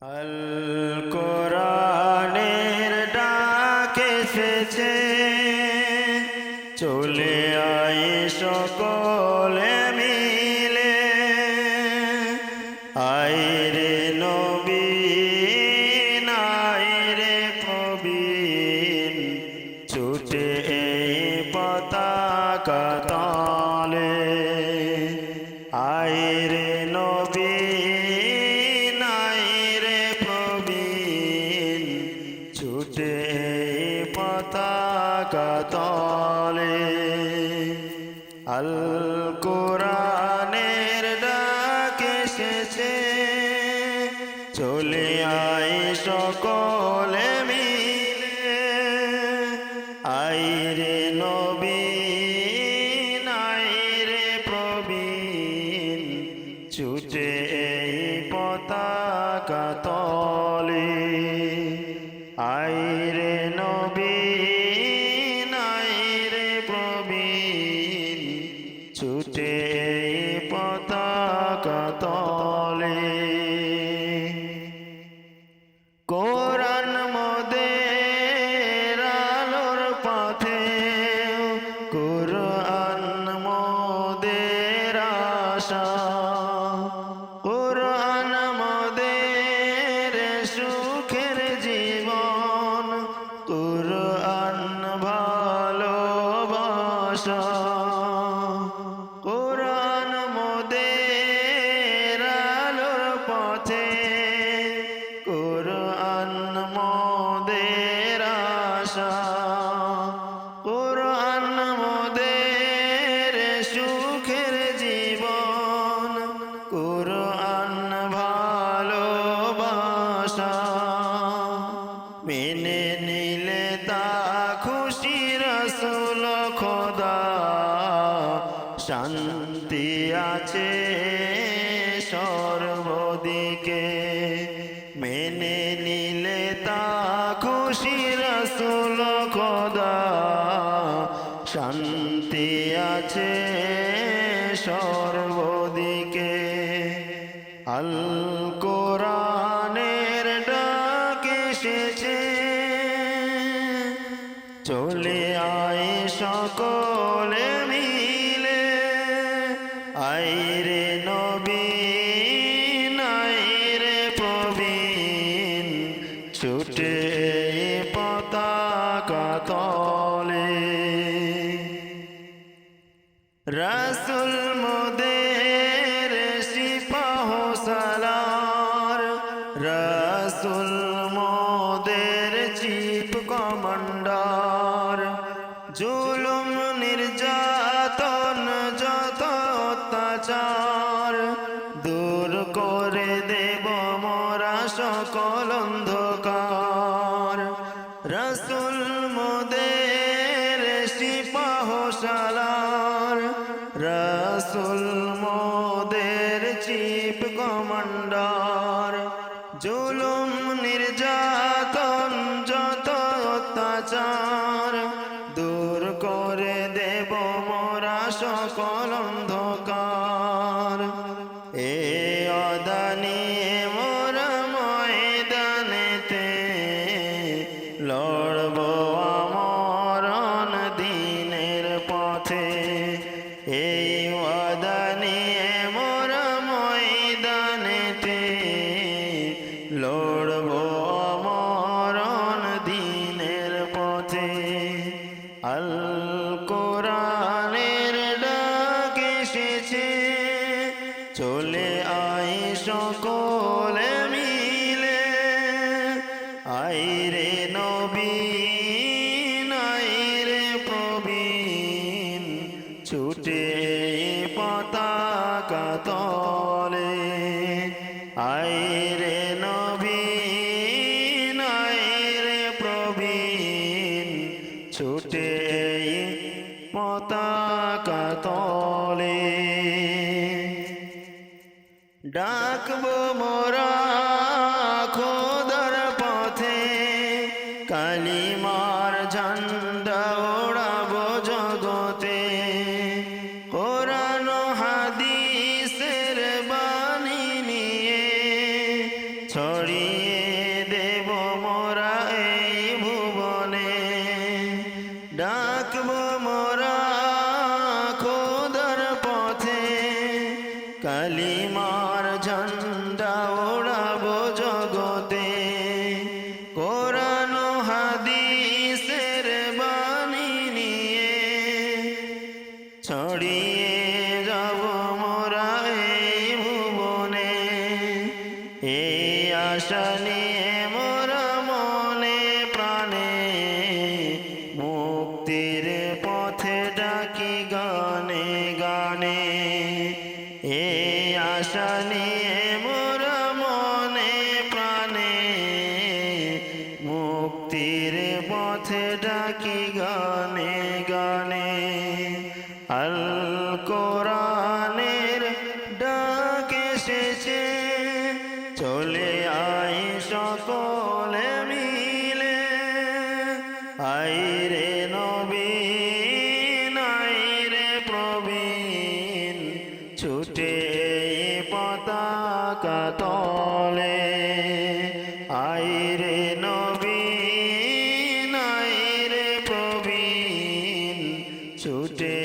আল কোরআনের ডাক এসেছে, চলে আয় সকলে মিলে। আয় রে নবীন, আয় রে প্রবীণ, ছুটে এই পতাকা তলে। আয় রে নবীন, আয় রে প্রবীণ, ছুটে এই পতাকা তলে। আল কোরআনের ডাক এসেছে, চলে আয় সকলে মিলে। আয় রে নবীন, আয় রে প্রবীণ, ছুটে এই পতাকা তলে। আয় রে নবীন, আয় রে প্রবীণ, ছুটে এই পতাকা তলে। কোরআন মোদের আলোর পথে, কোরআন মোদের আশা, কোরআন মোদের সুখের জীবন, কোরআন ভালোবাসা। কোরআন মোদের আলোর পথে, কোরআন মোদের আশা, কোরআন মোদের সুখের জীবন, কোরআন ভালোবাসা। মেনে নিলে তা খুশি রাসূল খোদা, শান্তি আছে সর্বদিকে। মেনে নিলে তা খুশি রাসূল খোদা, শান্তি আছে সর্বদিকে। আল কোরআনের ডাক এসেছে, চলে আয় সকলে মিলে। আয় রে নবীন, আয় রে প্রবীণ, ছুটে এই পতাকা তলে। রাসূল মোদের সিপাহ সালার, রাসূল মোদের চিফ কমান্ডার। জুলুম নির্যাতন যত অত্যাচার, দূর করে দেব মোরা সকল অন্ধকার। রাসূল মোদের সিপাহ সালার, রাসূল মোদের চিফ কমান্ডার। জুলুম নির্যাতন যত অত্যাচার, দূর করে দেব মোরা সকল অন্ধকার। এ অদানি মোরা ময়দানেতে, লড়ব আমরণ দিনের পথে। এই ওয়াদানি মোরা ময়দানেতে, লড়ব আমরণ দিনের পথে। আল কোরআনের ডাক এসেছে, চলে আয় সকলে মিলে। আয় রে নবীন, আয় রে প্রবীণ, ছুটে পতাকা তলে। আয় রে নবীন, আয় রে প্রবীণ, ছুটে পতাকা তলে। ডাকবো মোরা খোদার পথে, কালিমার ঝান্ডা ওড়াবো জগতে। কোরআন হাদিসের বাণী নিয়ে ছড়িয়ে দেব মোরা এই ভুবনে ডাকব মোরা খোদার পথে কালিমার ঝান্ডা ওড়াবো জগতে কোরআন ও হাদিসের বাণী নিয়ে ছড়িয়ে যাব মোরা এই ভুবনে এই আশা নিয়ে মোরা মনে প্রাণে মুক্তির পথে ডাকি গানে গানে এই আশা নিয়ে মোরা মনে প্রাণে মুক্তির পথে ডাকি গানে গানে আল কোরআনের ডাক এসেছে চলে আয় সকলে মিলে আইরে নবীন আইরে প্রবীণ ছুটে পতাকা তলে আইরে নবীন আইরে প্রবীণ ছুটে